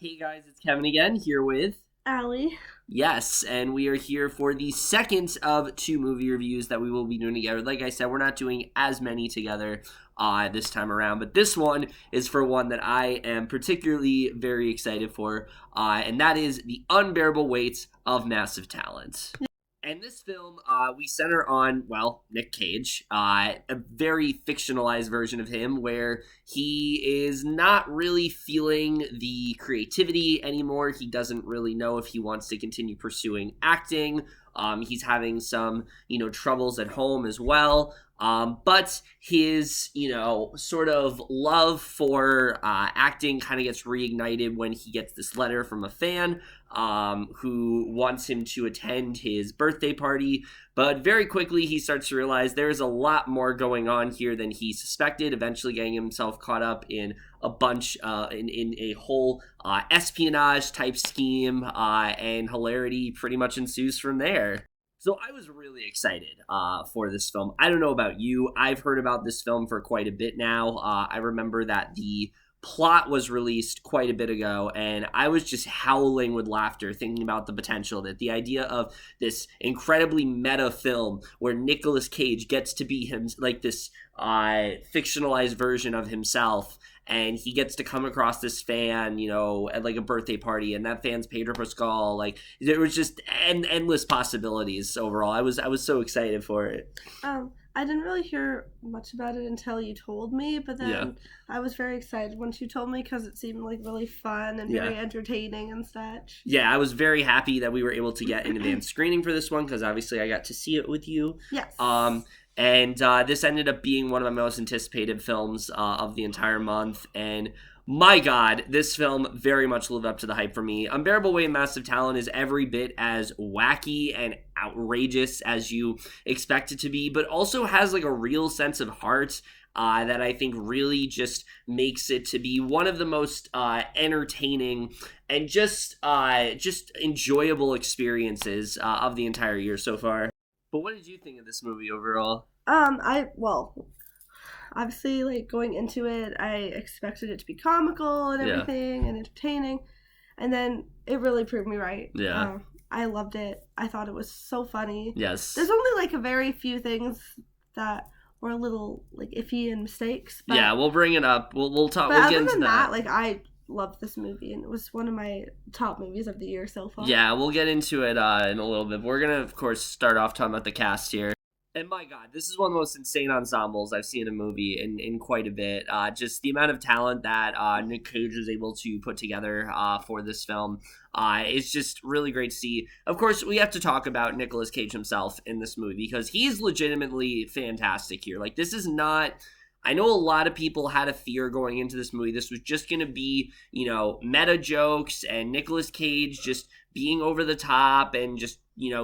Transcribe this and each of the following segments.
Hey guys, it's Kevin again, here with Allie. Yes, and we are here for the second of two movie reviews that we will be doing together. Like I said, we're not doing as many together this time around, but this one is for one that I am particularly very excited for, and that is The Unbearable Weight of Massive Talent. And this film, we center on, well, Nick Cage, a very fictionalized version of him where he is not really feeling the creativity anymore. He doesn't really know if he wants to continue pursuing acting. He's having some, troubles at home as well. But his, sort of love for acting kind of gets reignited when he gets this letter from a fan who wants him to attend his birthday party. But very quickly, he starts to realize there's a lot more going on here than he suspected, eventually getting himself caught up in a bunch, in a whole espionage type scheme, and hilarity pretty much ensues from there. So I was really excited for this film. I don't know about you. I've heard about this film for quite a bit now. I remember that the plot was released quite a bit ago, and I was just howling with laughter thinking about the potential, that the idea of this incredibly meta film where Nicolas Cage gets to be him, like this fictionalized version of himself, and he gets to come across this fan, at like a birthday party, and that fan's Pedro Pascal. Like, there was just endless possibilities overall. I was so excited for it. I didn't really hear much about it until you told me, but then I was very excited once you told me because it seemed like really fun and very entertaining and such. Yeah, I was very happy that we were able to get an advanced screening for this one because obviously I got to see it with you. Yes. And this ended up being one of my most anticipated films of the entire month. And my God, this film very much lived up to the hype for me. Unbearable Weight of Massive Talent is every bit as wacky and outrageous as you expect it to be, but also has like a real sense of heart that I think really just makes it to be one of the most entertaining and just enjoyable experiences of the entire year so far. But what did you think of this movie overall? Obviously, like, going into it, I expected it to be comical and everything and entertaining, and then it really proved me right. Yeah. I loved it. I thought it was so funny. Yes. There's only, like, a very few things that were a little, like, iffy and mistakes. But, yeah, we'll bring it up. We'll talk. But we'll get other into than that. like, I loved this movie, and it was one of my top movies of the year so far. Yeah, we'll get into it in a little bit. We're going to, of course, start off talking about the cast here. And my God, this is one of the most insane ensembles I've seen in a movie in quite a bit. Just the amount of talent that Nick Cage was able to put together for this film is just really great to see. Of course, we have to talk about Nicolas Cage himself in this movie because he's legitimately fantastic here. Like, this is not... I know a lot of people had a fear going into this movie. This was just going to be, meta jokes and Nicolas Cage just being over the top and just,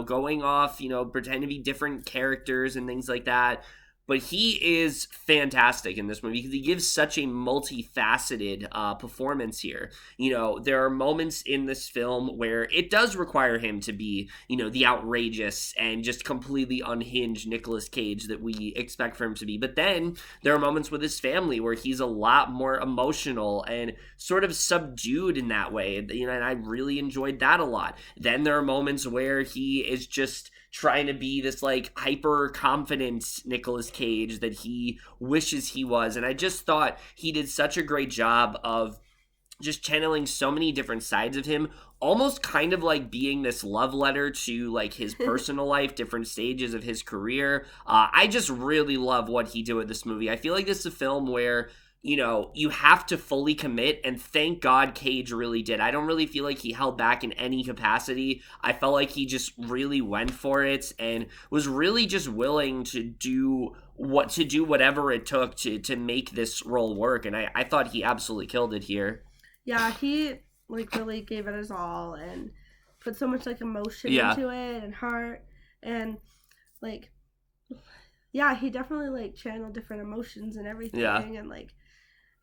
going off, pretending to be different characters and things like that. But he is fantastic in this movie because he gives such a multifaceted performance here. There are moments in this film where it does require him to be, the outrageous and just completely unhinged Nicolas Cage that we expect for him to be. But then there are moments with his family where he's a lot more emotional and sort of subdued in that way. And I really enjoyed that a lot. Then there are moments where he is just trying to be this like hyper confident Nicolas Cage that he wishes he was, and I just thought he did such a great job of just channeling so many different sides of him, almost kind of like being this love letter to like his personal life, different stages of his career. I just really love what he did with this movie. I feel like this is a film where you have to fully commit, and thank God Cage really did. I don't really feel like he held back in any capacity. I felt like he just really went for it and was really just willing to do whatever it took to make this role work, and I thought he absolutely killed it here. Yeah, he like really gave it his all and put so much like emotion into it and heart, and like he definitely like channeled different emotions and everything, and like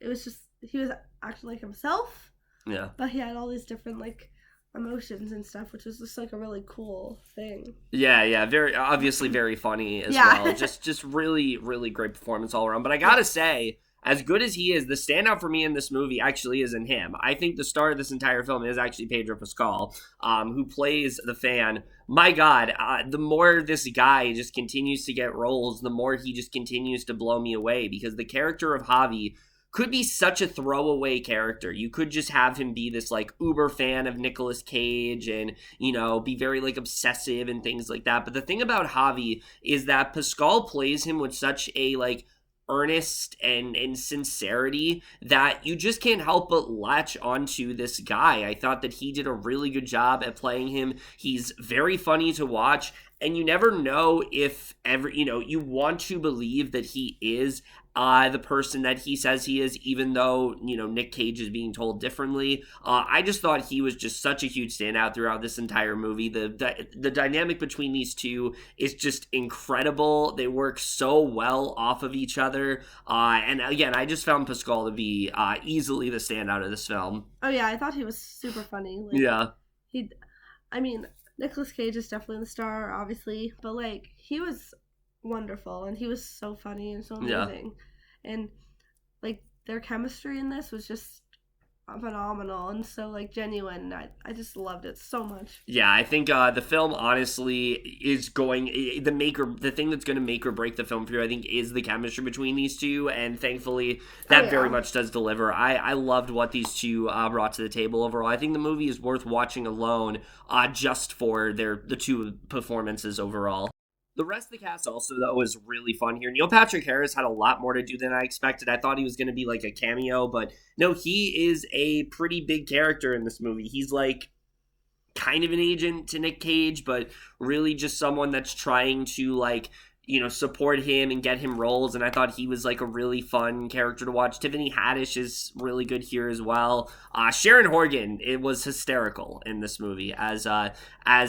it was just, he was acting like himself, but he had all these different like emotions and stuff, which was just like a really cool thing. Very obviously very funny as well. Just really, really great performance all around. But I gotta say, as good as he is, the standout for me in this movie actually isn't him. I think the star of this entire film is actually Pedro Pascal, who plays the fan. My God, the more this guy just continues to get roles, the more he just continues to blow me away, because the character of Javi could be such a throwaway character. You could just have him be this like uber fan of Nicolas Cage and, you know, be very like obsessive and things like that. But the thing about Javi is that Pascal plays him with such a like earnest and sincerity that you just can't help but latch onto this guy. I thought that he did a really good job at playing him. He's very funny to watch, and you never know if ever, you know, you want to believe that he is the person that he says he is, even though, you know, Nick Cage is being told differently. I just thought he was just such a huge standout throughout this entire movie. The dynamic between these two is just incredible. They work so well off of each other. And again, I just found Pascal to be easily the standout of this film. Oh yeah, I thought he was super funny. Like, yeah. I mean, Nicolas Cage is definitely the star, obviously, but like, he was wonderful, and he was so funny and so amazing. And like, their chemistry in this was just phenomenal and so like genuine. I just loved it so much. Yeah, I think the film honestly is going the thing that's going to make or break the film for you, I think, is the chemistry between these two, and thankfully that very much does deliver. I loved what these two brought to the table overall. I think the movie is worth watching alone just for the two performances overall. The rest of the cast also, though, was really fun here. Neil Patrick Harris had a lot more to do than I expected. I thought he was going to be like a cameo, but no, he is a pretty big character in this movie. He's like kind of an agent to Nick Cage, but really just someone that's trying to like, you know, support him and get him roles, and I thought he was like a really fun character to watch. Tiffany Haddish is really good here as well. Sharon Horgan, it was hysterical in this movie as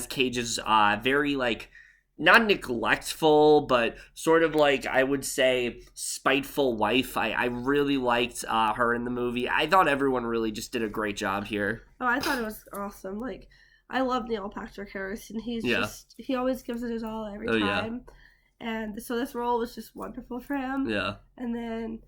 Cage's very like, not neglectful, but sort of like, I would say, spiteful wife. I really liked her in the movie. I thought everyone really just did a great job here. Oh, I thought it was awesome. Like, I love Neil Patrick Harris, and he's just, he always gives it his all every time. Yeah. And so this role was just wonderful for him. Yeah. And then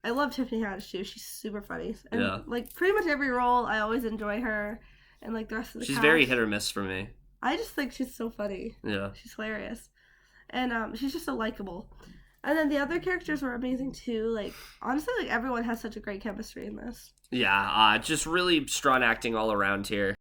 I love Tiffany Haddish too. She's super funny. And like, pretty much every role, I always enjoy her. And like, the rest of the cast, cast, very hit or miss for me. I just think she's so funny. Yeah. She's hilarious. And she's just so likable. And then the other characters were amazing too. Like, honestly, like, everyone has such a great chemistry in this. Yeah, just really strong acting all around here.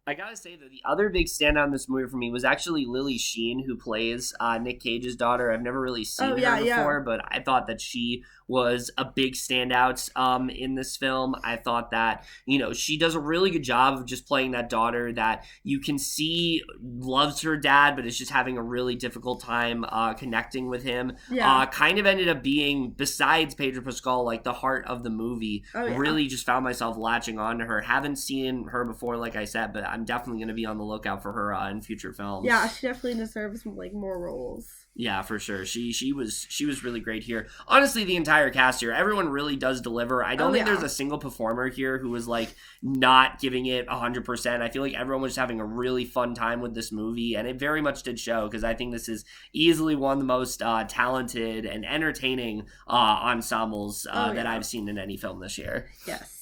I gotta say, though, the other big standout in this movie for me was actually Lily Sheen, who plays Nick Cage's daughter. I've never really seen her before, but I thought that she was a big standout in this film. I thought that, you know, she does a really good job of just playing that daughter that you can see loves her dad, but is just having a really difficult time connecting with him. Yeah. Kind of ended up being, besides Pedro Pascal, like the heart of the movie. Oh, yeah. Really just found myself latching on to her. Haven't seen her before, like I said, but I'm definitely going to be on the lookout for her in future films. Yeah, she definitely deserves like more roles. Yeah, for sure. She was really great here. Honestly, the entire cast here, everyone really does deliver. I don't think there's a single performer here who was like not giving it 100%. I feel like everyone was just having a really fun time with this movie, and it very much did show, because I think this is easily one of the most talented and entertaining ensembles that I've seen in any film this year. Yes.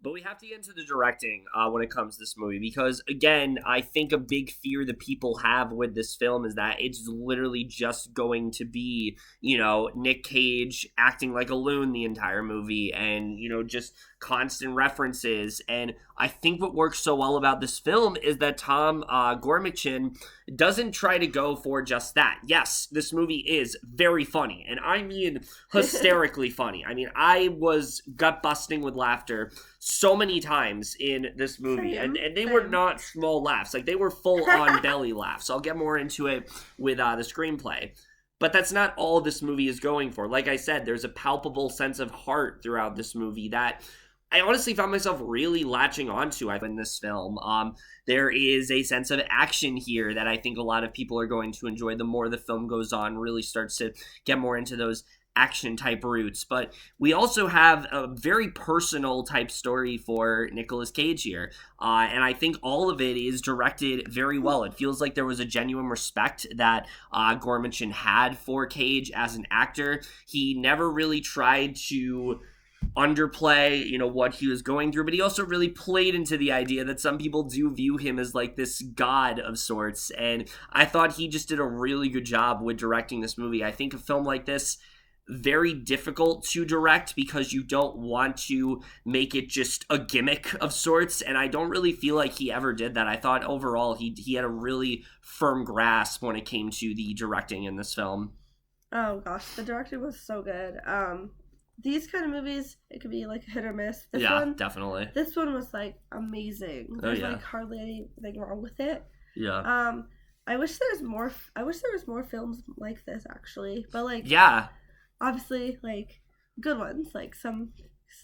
But we have to get into the directing when it comes to this movie, because, again, I think a big fear that people have with this film is that it's literally just going to be, you know, Nick Cage acting like a loon the entire movie, and, you know, just constant references. And I think what works so well about this film is that Tom Gormican doesn't try to go for just that. Yes, this movie is very funny, and I mean hysterically funny. I mean, I was gut-busting with laughter so many times in this movie, and they were not small laughs. Like, they were full-on belly laughs. I'll get more into it with the screenplay. But that's not all this movie is going for. Like I said, there's a palpable sense of heart throughout this movie that I honestly found myself really latching onto in this film. There is a sense of action here that I think a lot of people are going to enjoy the more the film goes on, really starts to get more into those action type roots, but we also have a very personal type story for Nicolas Cage here. And I think all of it is directed very well. It feels like there was a genuine respect that Gormican had for Cage as an actor. He never really tried to underplay, what he was going through, but he also really played into the idea that some people do view him as like this god of sorts. And I thought he just did a really good job with directing this movie. I think a film like this, very difficult to direct because you don't want to make it just a gimmick of sorts, and I don't really feel like he ever did that. I thought overall he had a really firm grasp when it came to the directing in this film. Oh gosh, the directing was so good. These kind of movies, it could be like hit or miss. This one, definitely. This one was like amazing. There's like hardly anything wrong with it. Yeah. I wish there was more. I wish there was more films like this actually, but like obviously like good ones. Like some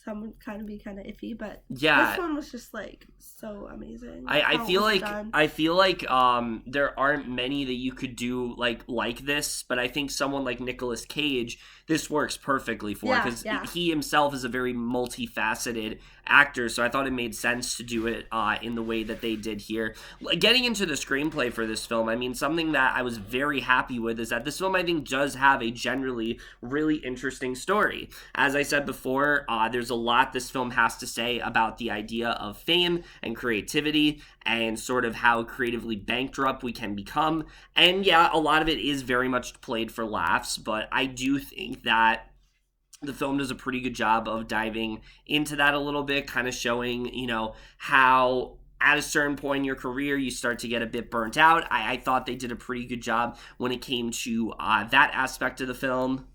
would kind of be kind of iffy, but this one was just like so amazing. I feel like there aren't many that you could do like this, but I think someone like Nicolas Cage, this works perfectly for, because he himself is a very multifaceted actor, so I thought it made sense to do it in the way that they did here. Getting into the screenplay for this film, I mean, something that I was very happy with is that this film, I think, does have a generally really interesting story. As I said before, there's a lot this film has to say about the idea of fame and creativity and sort of how creatively bankrupt we can become. And yeah, a lot of it is very much played for laughs, but I do think that the film does a pretty good job of diving into that a little bit, kind of showing, how at a certain point in your career, you start to get a bit burnt out. I thought they did a pretty good job when it came to that aspect of the film.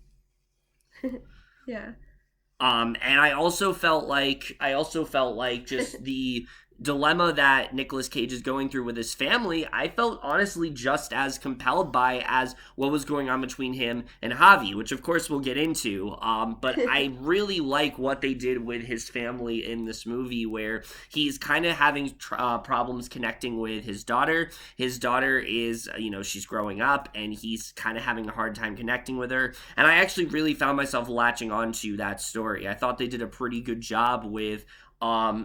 Yeah. And I also felt like just the dilemma that Nicolas Cage is going through with his family, I felt honestly just as compelled by as what was going on between him and Javi, which of course we'll get into. But I really like what they did with his family in this movie, where he's kind of having problems connecting with his daughter. His daughter is, she's growing up, and he's kind of having a hard time connecting with her. And I actually really found myself latching onto that story. I thought they did a pretty good job with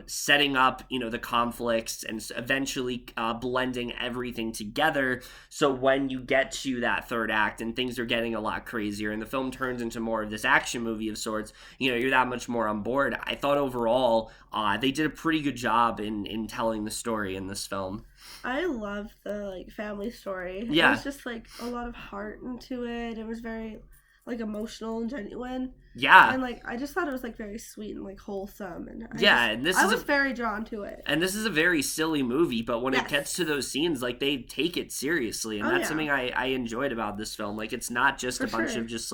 setting up, the conflicts and eventually blending everything together. So when you get to that third act and things are getting a lot crazier and the film turns into more of this action movie of sorts, you're that much more on board. I thought overall they did a pretty good job in telling the story in this film. I love the family story. Yeah. It was just a lot of heart into it. It was very emotional and genuine. Yeah. And I just thought it was very sweet and wholesome, and I was very drawn to it. And this is a very silly movie, but when it gets to those scenes, they take it seriously, and that's something I enjoyed about this film. It's not just a bunch of just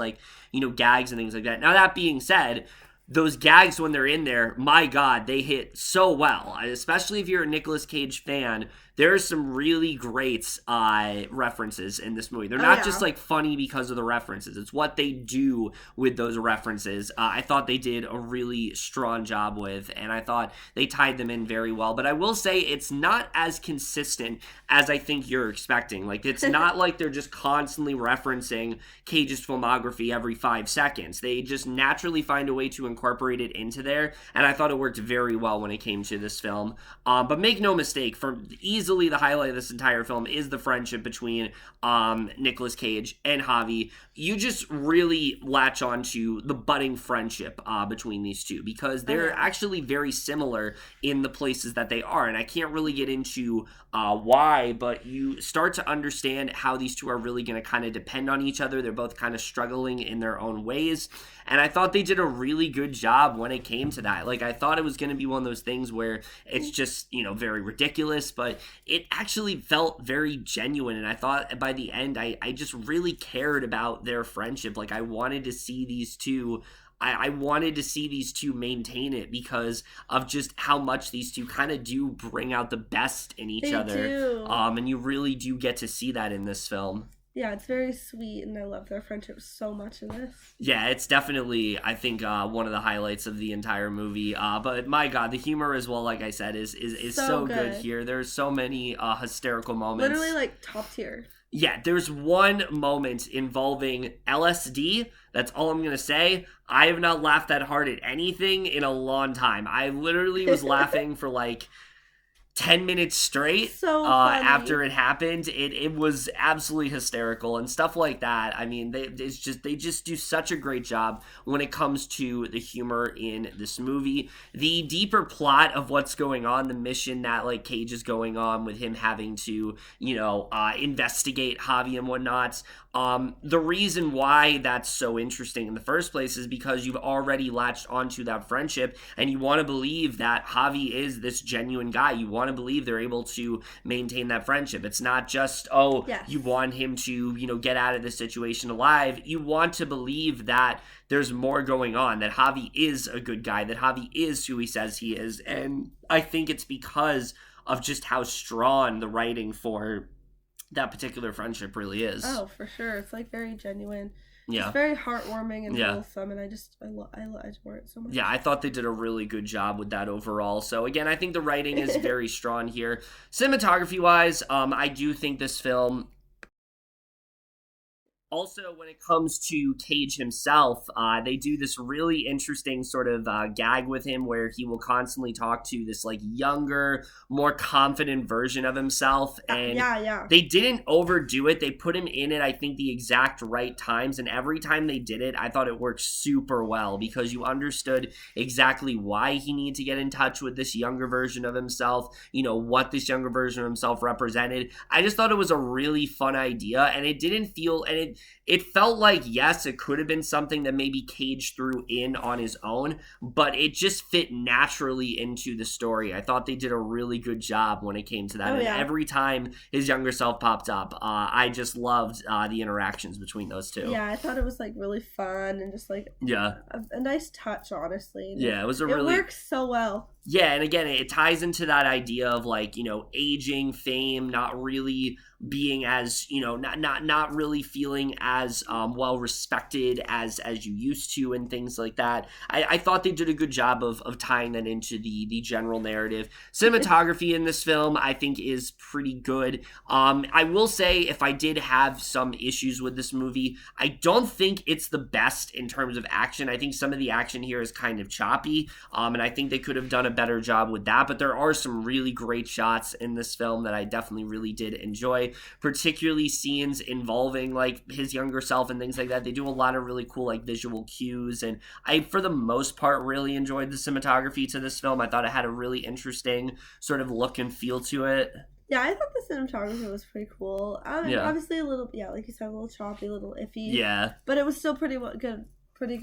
gags and things like that. Now, that being said, those gags when they're in there, my God, they hit so well. Especially if you're a Nicolas Cage fan, there are some really great references in this movie. They're not just funny because of the references. It's what they do with those references. I thought they did a really strong job with, and I thought they tied them in very well. But I will say it's not as consistent as I think you're expecting. It's not like they're just constantly referencing Cage's filmography every 5 seconds. They just naturally find a way to incorporate it into there, and I thought it worked very well when it came to this film. But make no mistake, for easily the highlight of this entire film is the friendship between Nicolas Cage and Javi. You just really latch onto the budding friendship between these two, because they're actually very similar in the places that they are, and I can't really get into why, but you start to understand how these two are really going to kind of depend on each other. They're both kind of struggling in their own ways, and I thought they did a really good job when it came to that. I thought it was going to be one of those things where it's just, very ridiculous, but it actually felt very genuine, and I thought by the end, I just really cared about their friendship. I wanted to see these two I wanted to see these two maintain it because of just how much these two kind of do bring out the best in each other. Do. And you really do get to see that in this film. Yeah, it's very sweet, and I love their friendship so much in this. Yeah, it's definitely, I think, one of the highlights of the entire movie. But my God, the humor as well, like I said, is so good here. There's so many hysterical moments. Literally, top tier. Yeah, there's one moment involving LSD That's all I'm going to say. I have not laughed that hard at anything in a long time. I literally was laughing for like 10 minutes straight after it happened. It was absolutely hysterical and stuff like that. I mean, they just do such a great job when it comes to the humor in this movie. The deeper plot of what's going on, the mission that like Cage is going on with him having to, investigate Javi and whatnot. The reason why that's so interesting in the first place is because you've already latched onto that friendship and you want to believe that Javi is this genuine guy. You want to believe they're able to maintain that friendship. It's not just, you want him to, get out of this situation alive. You want to believe that there's more going on, that Javi is a good guy, that Javi is who he says he is. And I think it's because of just how strong the writing for that particular friendship really is. Oh, for sure. It's like very genuine. Yeah. It's very heartwarming and wholesome, and I adore it so much. Yeah, I thought they did a really good job with that overall. So again, I think the writing is very strong here. Cinematography-wise, I do think this film... Also, when it comes to Cage himself, they do this really interesting sort of gag with him where he will constantly talk to this like younger, more confident version of himself. And they didn't overdo it. They put him in it, I think, the exact right times. And every time they did it, I thought it worked super well because you understood exactly why he needed to get in touch with this younger version of himself, what this younger version of himself represented. I just thought it was a really fun idea, and it didn't feel... and it felt like, yes, it could have been something that maybe Cage threw in on his own, but it just fit naturally into the story. I thought they did a really good job when it came to that. And every time his younger self popped up, I just loved the interactions between those two. Yeah, I thought it was like really fun and just like a nice touch, honestly. Yeah, it works so well. Yeah, and again, it ties into that idea of like, aging, fame, not really being as, not really feeling as well respected as you used to and things like that. I thought they did a good job of tying that into the general narrative. Cinematography in this film, I think, is pretty good. I will say, if I did have some issues with this movie, I don't think it's the best in terms of action. I think some of the action here is kind of choppy, and I think they could have done a better job with that, but there are some really great shots in this film that I definitely really did enjoy, particularly scenes involving like his younger self and things like that. They do a lot of really cool like visual cues, and I for the most part really enjoyed the cinematography to this film. I thought it had a really interesting sort of look and feel to it. Yeah, I thought the cinematography was pretty cool. Obviously a little, like you said, a little choppy, a little iffy. Yeah. But it was still pretty good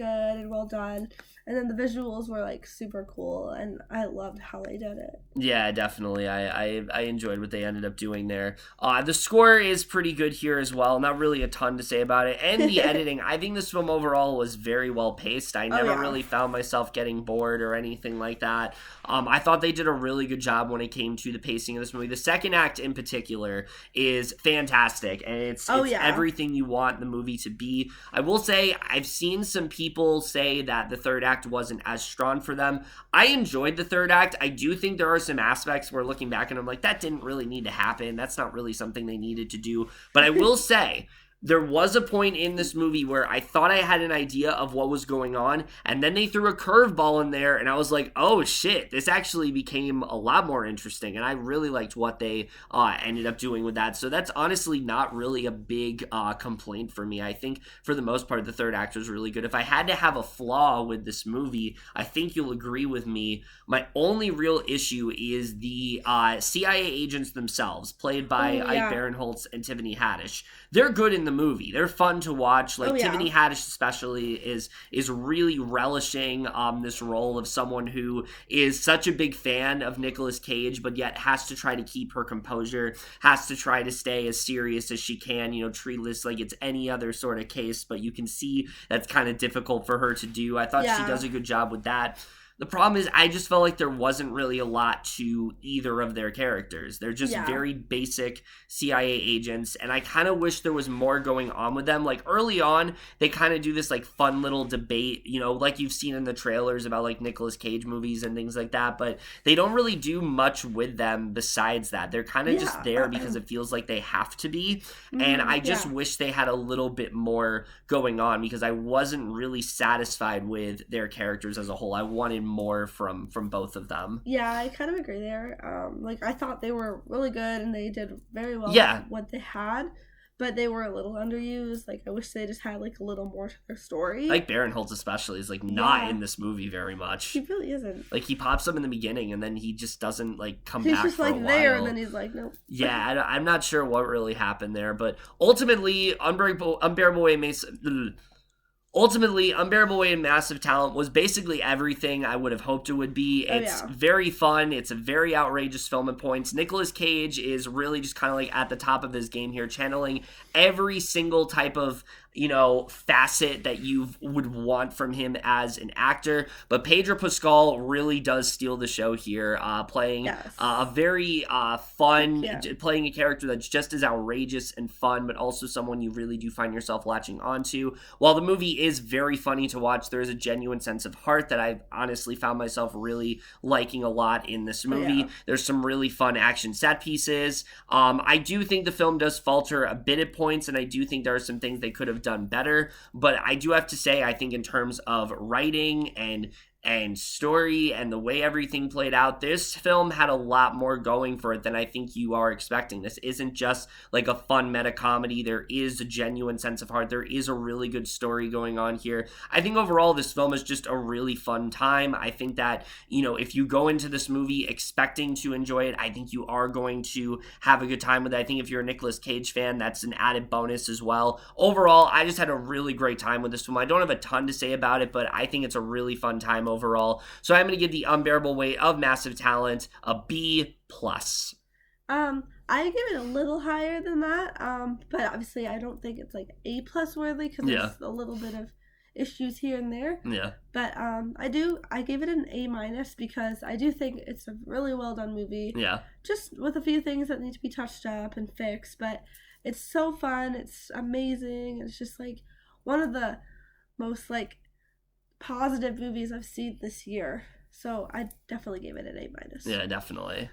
and well done. And then the visuals were like super cool, and I loved how they did it. Yeah, definitely. I enjoyed what they ended up doing there. The score is pretty good here as well. Not really a ton to say about it. And the editing, I think this film overall was very well paced. I never really found myself getting bored or anything like that. I thought they did a really good job when it came to the pacing of this movie. The second act in particular is fantastic, and it's everything you want the movie to be. I will say, I've seen some people say that the third act wasn't as strong for them. I enjoyed the third act. I do think there are some aspects where looking back and I'm like, that didn't really need to happen. That's not really something they needed to do. But I will say, there was a point in this movie where I thought I had an idea of what was going on, and then they threw a curveball in there, and I was like, oh shit, this actually became a lot more interesting, and I really liked what they ended up doing with that. So that's honestly not really a big complaint for me. I think for the most part, the third act was really good. If I had to have a flaw with this movie, I think you'll agree with me. My only real issue is the CIA agents themselves, played by Ike Barinholtz and Tiffany Haddish. They're good in the movie. They're fun to watch. Like Tiffany Haddish especially is really relishing this role of someone who is such a big fan of Nicolas Cage, but yet has to try to keep her composure, has to try to stay as serious as she can, treat this like it's any other sort of case, but you can see that's kind of difficult for her to do. I thought she does a good job with that. The problem is I just felt like there wasn't really a lot to either of their characters. They're just very basic CIA agents, and I kind of wish there was more going on with them. Like, early on, they kind of do this, like, fun little debate, you know, like you've seen in the trailers about, like, Nicolas Cage movies and things like that, but they don't really do much with them besides that. They're kind of just there because it feels like they have to be, and I just wish they had a little bit more going on because I wasn't really satisfied with their characters as a whole. I wanted more from both of them. Yeah, I kind of agree there. Like, I thought they were really good and they did very well with what they had, but they were a little underused. Like, I wish they just had, like, a little more to their story. Like, Barinholtz especially is, like, not in this movie very much. He really isn't. Like, he pops up in the beginning and then he just doesn't, like, come back for a while. He's just, like, there and then he's like, nope. Yeah, I'm not sure what really happened there, but ultimately, Unbearable Weight and Massive Talent was basically everything I would have hoped it would be. It's very fun. It's a very outrageous film at points. Nicolas Cage is really just kind of like at the top of his game here, channeling every single type of, you know, facet that you would want from him as an actor. But Pedro Pascal really does steal the show here, playing a very fun, playing a character that's just as outrageous and fun, but also someone you really do find yourself latching onto. While the movie is very funny to watch, there is a genuine sense of heart that I've honestly found myself really liking a lot in this movie. There's some really fun action set pieces. I do think the film does falter a bit at points, and I do think there are some things they could have done better, but I do have to say, I think in terms of writing and story and the way everything played out, this film had a lot more going for it than I think you are expecting. This isn't just like a fun meta comedy. There is a genuine sense of heart. There is a really good story going on here. I think overall this film is just a really fun time. I think that, you know, if you go into this movie expecting to enjoy it, I think you are going to have a good time with it. I think if you're a Nicolas Cage fan, that's an added bonus as well. Overall, I just had a really great time with this film. I don't have a ton to say about it, but I think it's a really fun time overall. So I'm going to give The Unbearable Weight of Massive Talent a B+. I give it a little higher than that, but obviously I don't think it's like A+ worthy because there's a little bit of issues here and there. But I gave it an A- because I do think it's a really well done movie. Just with a few things that need to be touched up and fixed, but it's so fun. It's amazing. It's just like one of the most like positive movies I've seen this year. So I definitely gave it an A-. Yeah, definitely.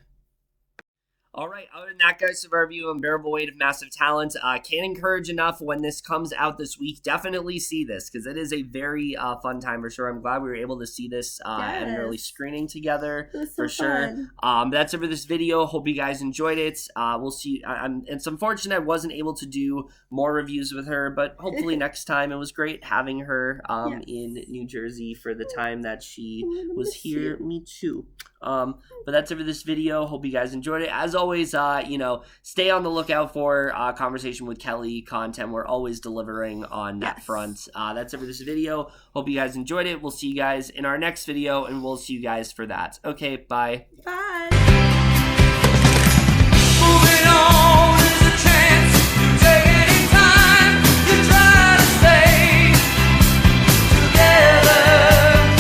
All right, other than that, guys, so our review of Unbearable Weight of Massive Talent. Can't encourage enough when this comes out this week. Definitely see this because it is a very fun time for sure. I'm glad we were able to see this at an early screening together for sure. That's it for this video. Hope you guys enjoyed it. We'll see. It's unfortunate I wasn't able to do more reviews with her, but hopefully next time. It was great having her in New Jersey for the time that she was here. Me too. But that's it for this video. Hope you guys enjoyed it. As always, you know, stay on the lookout for Conversation with Kelly content. We're always delivering on that front. That's it for this video. Hope you guys enjoyed it. We'll see you guys in our next video, and we'll see you guys for that. Okay, bye. Bye.